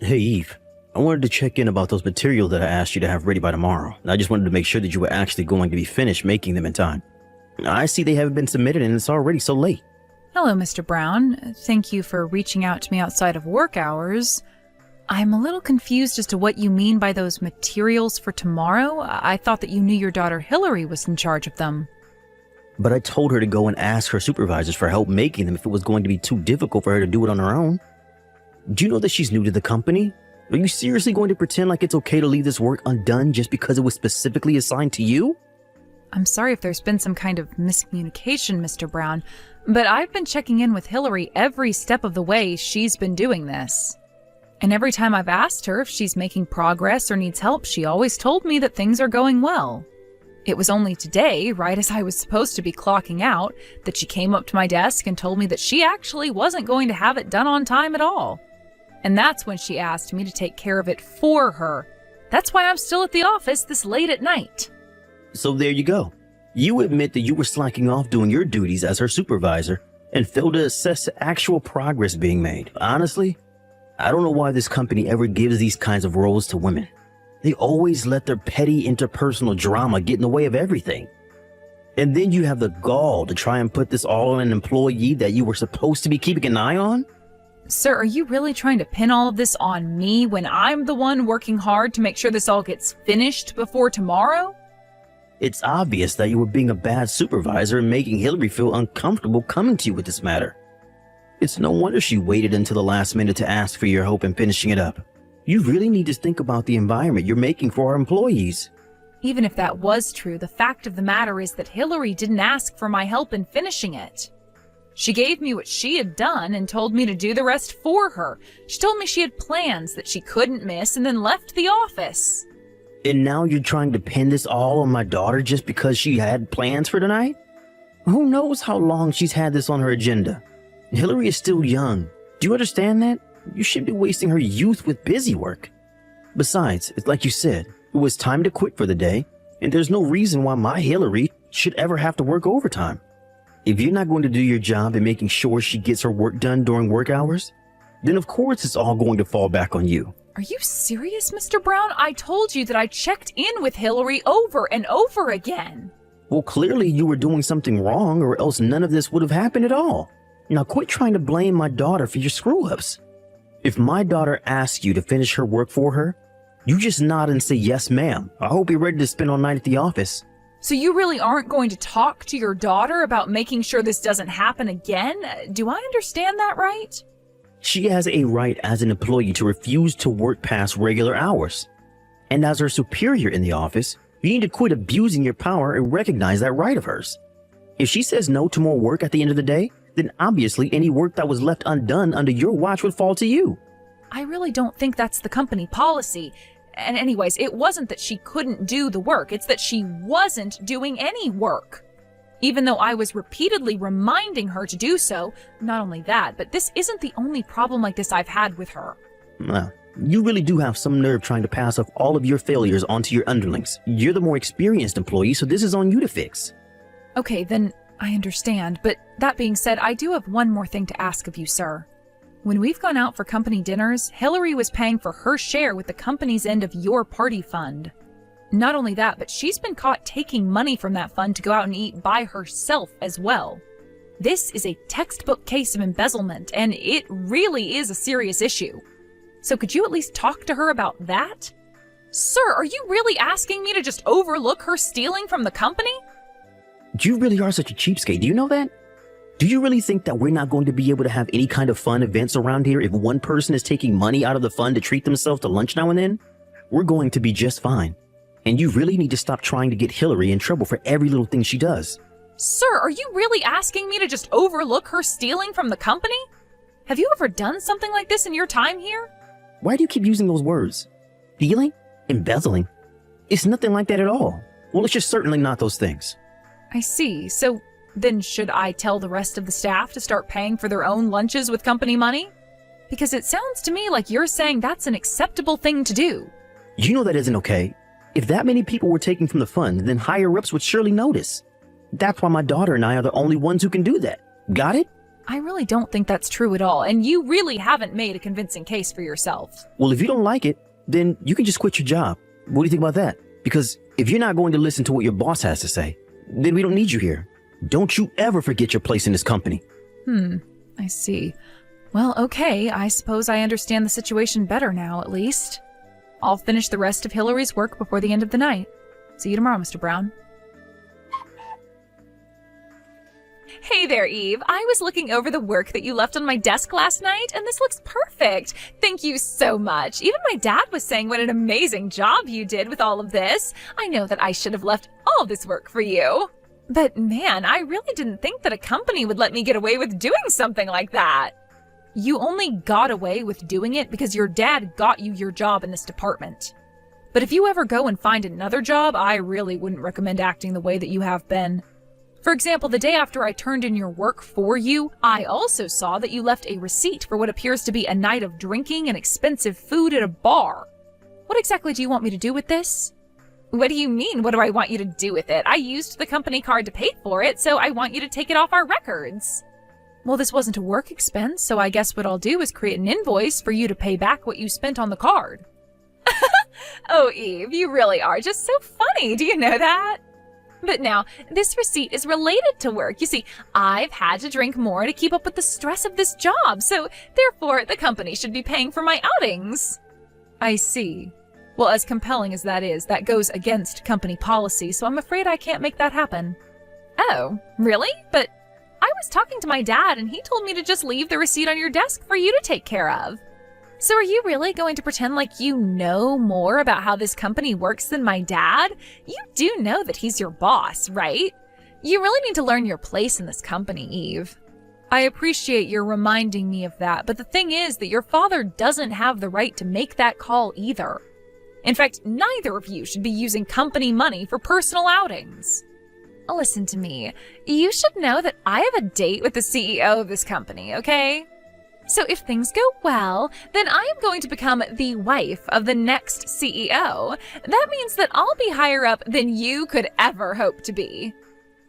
Hey Eve, I wanted to check in about those materials that I asked you to have ready by tomorrow. I just wanted to make sure that you were actually going to be finished making them in time. I see they haven't been submitted and it's already so late. Hello, Mr. Brown. Thank you for reaching out to me outside of work hours. I'm a little confused as to what you mean by those materials for tomorrow. I thought that you knew your daughter Hillary was in charge of them. But I told her to go and ask her supervisors for help making them if it was going to be too difficult for her to do it on her own. Do you know that she's new to the company? Are you seriously going to pretend like it's okay to leave this work undone just because it was specifically assigned to you? I'm sorry if there's been some kind of miscommunication, Mr. Brown, but I've been checking in with Hillary every step of the way she's been doing this. And every time I've asked her if she's making progress or needs help, she always told me that things are going well. It was only today, right as I was supposed to be clocking out, that she came up to my desk and told me that she actually wasn't going to have it done on time at all. And that's when she asked me to take care of it for her. That's why I'm still at the office this late at night. So there you go. You admit that you were slacking off doing your duties as her supervisor and failed to assess the actual progress being made. Honestly, I don't know why this company ever gives these kinds of roles to women. They always let their petty interpersonal drama get in the way of everything. And then you have the gall to try and put this all on an employee that you were supposed to be keeping an eye on? Sir, are you really trying to pin all of this on me when I'm the one working hard to make sure this all gets finished before tomorrow? It's obvious that you were being a bad supervisor and making Hillary feel uncomfortable coming to you with this matter. It's no wonder she waited until the last minute to ask for your help in finishing it up. You really need to think about the environment you're making for our employees. Even if that was true, the fact of the matter is that Hillary didn't ask for my help in finishing it. She gave me what she had done and told me to do the rest for her. She told me she had plans that she couldn't miss and then left the office. And now you're trying to pin this all on my daughter just because she had plans for tonight? Who knows how long she's had this on her agenda? Hillary is still young. Do you understand that? You shouldn't be wasting her youth with busy work. Besides, it's like you said, it was time to quit for the day, and there's no reason why my Hillary should ever have to work overtime. If you're not going to do your job in making sure she gets her work done during work hours, then of course it's all going to fall back on you. Are you serious, Mr. Brown? I told you that I checked in with Hillary over and over again. Well, clearly you were doing something wrong or else none of this would have happened at all. Now quit trying to blame my daughter for your screw-ups. If my daughter asks you to finish her work for her, you just nod and say, yes, ma'am. I hope you're ready to spend all night at the office. So you really aren't going to talk to your daughter about making sure this doesn't happen again? Do I understand that right? She has a right as an employee to refuse to work past regular hours. And as her superior in the office, you need to quit abusing your power and recognize that right of hers. If she says no to more work at the end of the day, then obviously any work that was left undone under your watch would fall to you. I really don't think that's the company policy. And anyways, it wasn't that she couldn't do the work, it's that she wasn't doing any work. Even though I was repeatedly reminding her to do so, not only that, but this isn't the only problem like this I've had with her. Well, you really do have some nerve trying to pass off all of your failures onto your underlings. You're the more experienced employee, so this is on you to fix. Okay, then I understand, but that being said, I do have one more thing to ask of you, sir. When we've gone out for company dinners, Hillary was paying for her share with the company's end of your party fund. Not only that, but she's been caught taking money from that fund to go out and eat by herself as well. This is a textbook case of embezzlement, and it really is a serious issue. So could you at least talk to her about that? Sir, are you really asking me to just overlook her stealing from the company? You really are such a cheapskate, do you know that? Do you really think that we're not going to be able to have any kind of fun events around here if one person is taking money out of the fund to treat themselves to lunch now and then? We're going to be just fine. And you really need to stop trying to get Hillary in trouble for every little thing she does. Sir, are you really asking me to just overlook her stealing from the company? Have you ever done something like this in your time here? Why do you keep using those words? Stealing? Embezzling? It's nothing like that at all. Well, it's just certainly not those things. I see. So then should I tell the rest of the staff to start paying for their own lunches with company money? Because it sounds to me like you're saying that's an acceptable thing to do. You know that isn't okay. If that many people were taking from the fund, then higher-ups would surely notice. That's why my daughter and I are the only ones who can do that. Got it? I really don't think that's true at all, and you really haven't made a convincing case for yourself. Well, if you don't like it, then you can just quit your job. What do you think about that? Because if you're not going to listen to what your boss has to say, then we don't need you here. Don't you ever forget your place in this company. I see. Well, okay, I suppose I understand the situation better now, at least. I'll finish the rest of Hillary's work before the end of the night. See you tomorrow, Mr. Brown. Hey there, Eve. I was looking over the work that you left on my desk last night, and this looks perfect. Thank you so much. Even my dad was saying what an amazing job you did with all of this. I know that I should have left all this work for you. But man, I really didn't think that a company would let me get away with doing something like that. You only got away with doing it because your dad got you your job in this department. But if you ever go and find another job, I really wouldn't recommend acting the way that you have been. For example, the day after I turned in your work for you, I also saw that you left a receipt for what appears to be a night of drinking and expensive food at a bar. What exactly do you want me to do with this? What do you mean, what do I want you to do with it? I used the company card to pay for it, so I want you to take it off our records. Well, this wasn't a work expense, so I guess what I'll do is create an invoice for you to pay back what you spent on the card. Oh, Eve, you really are just so funny. Do you know that? But now, this receipt is related to work. You see, I've had to drink more to keep up with the stress of this job, so therefore the company should be paying for my outings. I see. Well, as compelling as that is, that goes against company policy, so I'm afraid I can't make that happen. Oh, really? But I was talking to my dad, and he told me to just leave the receipt on your desk for you to take care of. So are you really going to pretend like you know more about how this company works than my dad? You do know that he's your boss, right? You really need to learn your place in this company, Eve. I appreciate your reminding me of that, but the thing is that your father doesn't have the right to make that call either. In fact, neither of you should be using company money for personal outings. Listen to me. You should know that I have a date with the CEO of this company, okay? So if things go well, then I am going to become the wife of the next CEO. That means that I'll be higher up than you could ever hope to be.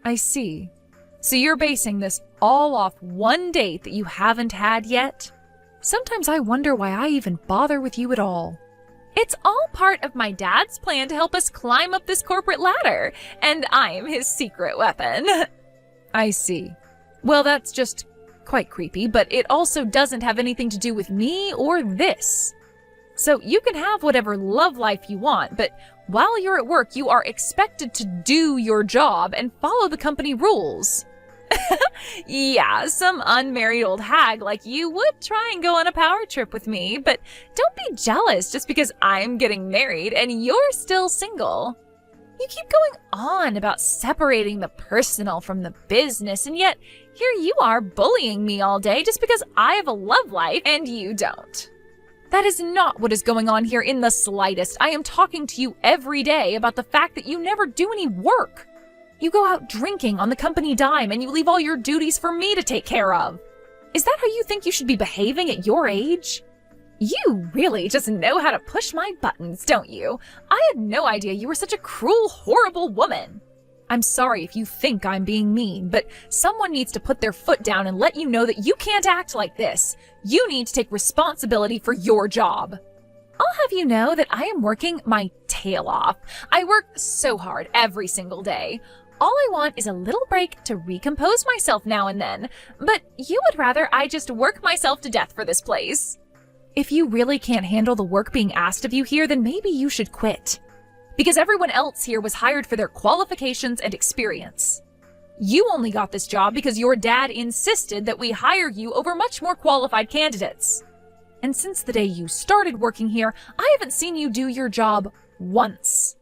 I see. So you're basing this all off one date that you haven't had yet? Sometimes I wonder why I even bother with you at all. It's all part of my dad's plan to help us climb up this corporate ladder, and I'm his secret weapon. I see. Well, that's just quite creepy, but it also doesn't have anything to do with me or this. So you can have whatever love life you want, but while you're at work, you are expected to do your job and follow the company rules. Yeah, some unmarried old hag like you would try and go on a power trip with me, but don't be jealous just because I'm getting married and you're still single. You keep going on about separating the personal from the business, and yet here you are bullying me all day just because I have a love life and you don't. That is not what is going on here in the slightest. I am talking to you every day about the fact that you never do any work. You go out drinking on the company dime and you leave all your duties for me to take care of. Is that how you think you should be behaving at your age? You really just know how to push my buttons, don't you? I had no idea you were such a cruel, horrible woman. I'm sorry if you think I'm being mean, but someone needs to put their foot down and let you know that you can't act like this. You need to take responsibility for your job. I'll have you know that I am working my tail off. I work so hard every single day. All I want is a little break to recompose myself now and then, but you would rather I just work myself to death for this place. If you really can't handle the work being asked of you here, then maybe you should quit. Because everyone else here was hired for their qualifications and experience. You only got this job because your dad insisted that we hire you over much more qualified candidates. And since the day you started working here, I haven't seen you do your job once.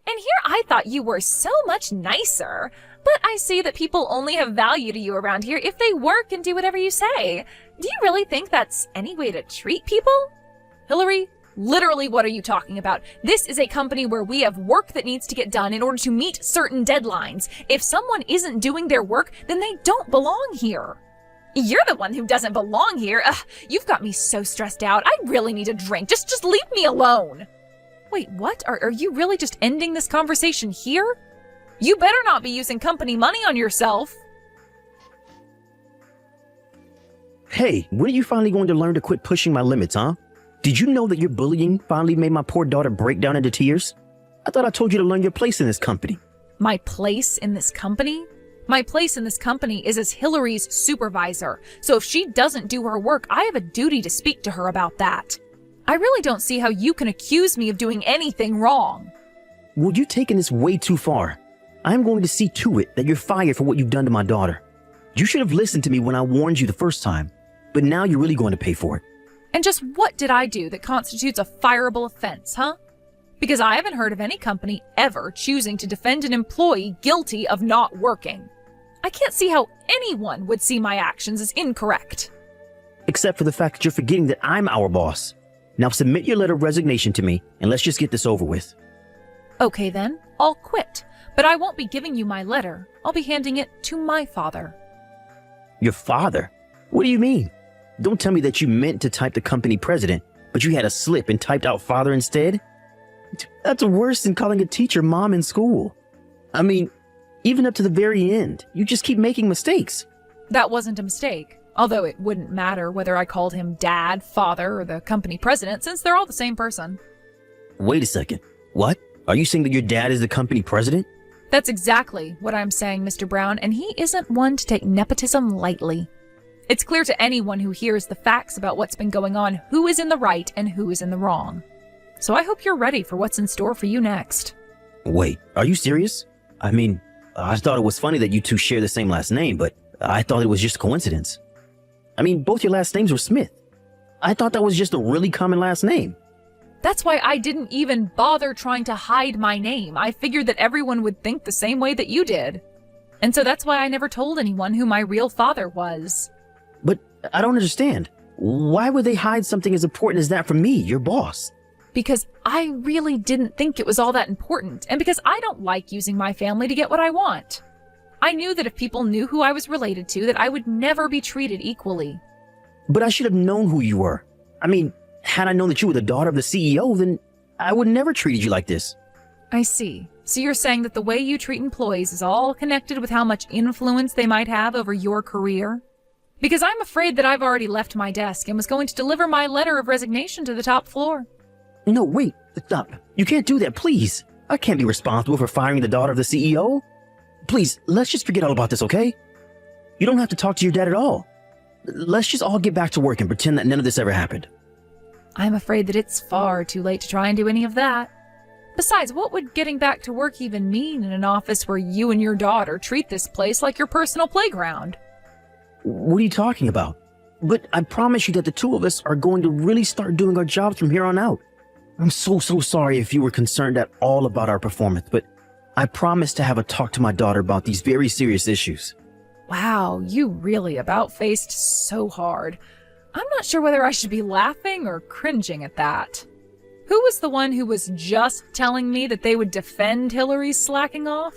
And here I thought you were so much nicer, but I see that people only have value to you around here if they work and do whatever you say. Do you really think that's any way to treat people? Hillary, literally what are you talking about? This is a company where we have work that needs to get done in order to meet certain deadlines. If someone isn't doing their work, then they don't belong here. You're the one who doesn't belong here. Ugh, you've got me so stressed out. I really need a drink. Just leave me alone. Wait, what? Are you really just ending this conversation here? You better not be using company money on yourself. Hey, when are you finally going to learn to quit pushing my limits, huh? Did you know that your bullying finally made my poor daughter break down into tears? I thought I told you to learn your place in this company. My place in this company? My place in this company is as Hillary's supervisor, so if she doesn't do her work, I have a duty to speak to her about that. I really don't see how you can accuse me of doing anything wrong. Well, you're taking this way too far. I'm going to see to it that you're fired for what you've done to my daughter. You should have listened to me when I warned you the first time, but now you're really going to pay for it. And just what did I do that constitutes a fireable offense, huh? Because I haven't heard of any company ever choosing to defend an employee guilty of not working. I can't see how anyone would see my actions as incorrect. Except for the fact that you're forgetting that I'm our boss. Now submit your letter of resignation to me, and let's just get this over with. Okay then, I'll quit. But I won't be giving you my letter. I'll be handing it to my father. Your father? What do you mean? Don't tell me that you meant to type the company president, but you had a slip and typed out father instead? That's worse than calling a teacher mom in school. I mean, even up to the very end, you just keep making mistakes. That wasn't a mistake. Although it wouldn't matter whether I called him dad, father, or the company president, since they're all the same person. Wait a second. What? Are you saying that your dad is the company president? That's exactly what I'm saying, Mr. Brown, and he isn't one to take nepotism lightly. It's clear to anyone who hears the facts about what's been going on who is in the right and who is in the wrong. So I hope you're ready for what's in store for you next. Wait, are you serious? I mean, I thought it was funny that you two share the same last name, but I thought it was just a coincidence. I mean, both your last names were Smith. I thought that was just a really common last name. That's why I didn't even bother trying to hide my name. I figured that everyone would think the same way that you did. And so that's why I never told anyone who my real father was. But I don't understand. Why would they hide something as important as that from me, your boss? Because I really didn't think it was all that important, and because I don't like using my family to get what I want. I knew that if people knew who I was related to, that I would never be treated equally. But I should have known who you were. I mean, had I known that you were the daughter of the CEO, then I would never treated you like this. I see. So you're saying that the way you treat employees is all connected with how much influence they might have over your career? Because I'm afraid that I've already left my desk and was going to deliver my letter of resignation to the top floor. No, wait, stop. You can't do that, please. I can't be responsible for firing the daughter of the CEO. Please, let's just forget all about this, okay? You don't have to talk to your dad at all. Let's just all get back to work and pretend that none of this ever happened. I'm afraid that it's far too late to try and do any of that. Besides, what would getting back to work even mean in an office where you and your daughter treat this place like your personal playground? What are you talking about? But I promise you that the two of us are going to really start doing our jobs from here on out. I'm so sorry if you were concerned at all about our performance, but I promise to have a talk to my daughter about these very serious issues. Wow, you really about-faced so hard. I'm not sure whether I should be laughing or cringing at that. Who was the one who was just telling me that they would defend Hillary's slacking off?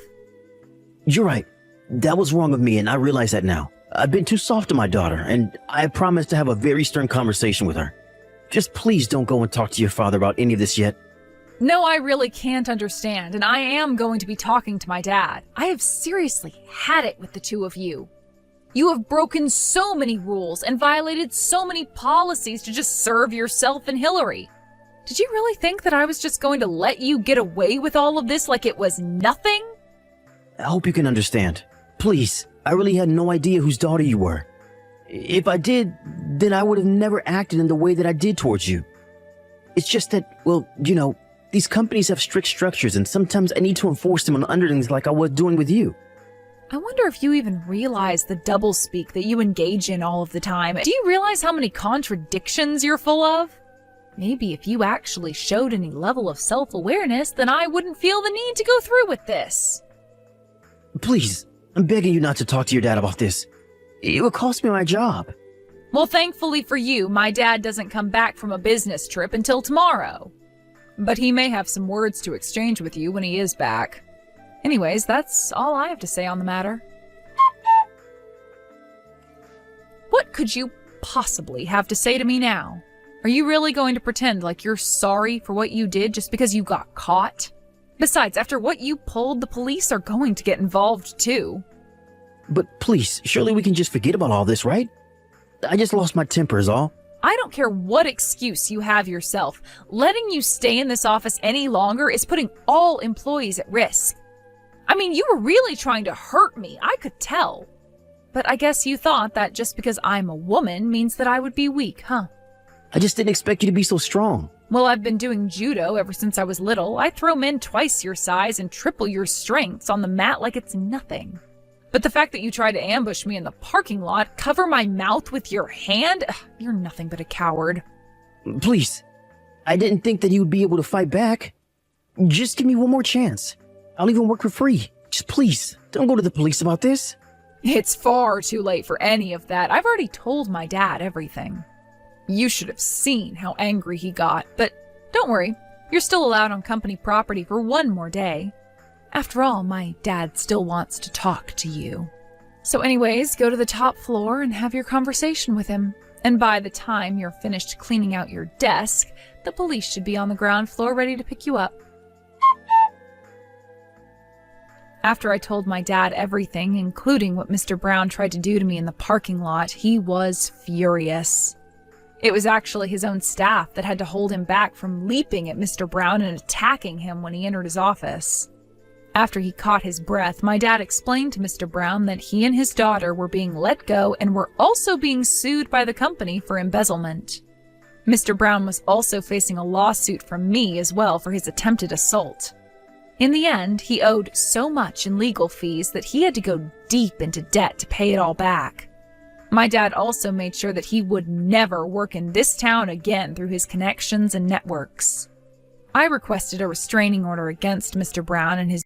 You're right. That was wrong of me, and I realize that now. I've been too soft to my daughter, and I promise to have a very stern conversation with her. Just please don't go and talk to your father about any of this yet. No, I really can't understand, and I am going to be talking to my dad. I have seriously had it with the two of you. You have broken so many rules and violated so many policies to just serve yourself and Hillary. Did you really think that I was just going to let you get away with all of this like it was nothing? I hope you can understand. Please, I really had no idea whose daughter you were. If I did, then I would have never acted in the way that I did towards you. It's just that, well, you know, these companies have strict structures, and sometimes I need to enforce them on underlings like I was doing with you. I wonder if you even realize the doublespeak that you engage in all of the time. Do you realize how many contradictions you're full of? Maybe if you actually showed any level of self-awareness, then I wouldn't feel the need to go through with this. Please, I'm begging you not to talk to your dad about this. It would cost me my job. Well, thankfully for you, my dad doesn't come back from a business trip until tomorrow. But he may have some words to exchange with you when he is back. Anyways, that's all I have to say on the matter. What could you possibly have to say to me now? Are you really going to pretend like you're sorry for what you did just because you got caught? Besides, after what you pulled, the police are going to get involved too. But please, surely we can just forget about all this, right? I just lost my temper is all. I don't care what excuse you have yourself. Letting you stay in this office any longer is putting all employees at risk. I mean, you were really trying to hurt me. I could tell. But I guess you thought that just because I'm a woman means that I would be weak, huh? I just didn't expect you to be so strong. Well, I've been doing judo ever since I was little. I throw men twice your size and triple your strengths on the mat like it's nothing. But the fact that you tried to ambush me in the parking lot, cover my mouth with your hand, you're nothing but a coward. Please, I didn't think that you would be able to fight back. Just give me one more chance. I'll even work for free. Just please, don't go to the police about this. It's far too late for any of that. I've already told my dad everything. You should have seen how angry he got, but don't worry, you're still allowed on company property for one more day. After all, my dad still wants to talk to you. So anyways, go to the top floor and have your conversation with him. And by the time you're finished cleaning out your desk, the police should be on the ground floor ready to pick you up. After I told my dad everything, including what Mr. Brown tried to do to me in the parking lot, he was furious. It was actually his own staff that had to hold him back from leaping at Mr. Brown and attacking him when he entered his office. After he caught his breath, my dad explained to Mr. Brown that he and his daughter were being let go and were also being sued by the company for embezzlement. Mr. Brown was also facing a lawsuit from me as well for his attempted assault. In the end, he owed so much in legal fees that he had to go deep into debt to pay it all back. My dad also made sure that he would never work in this town again through his connections and networks. I requested a restraining order against Mr. Brown and his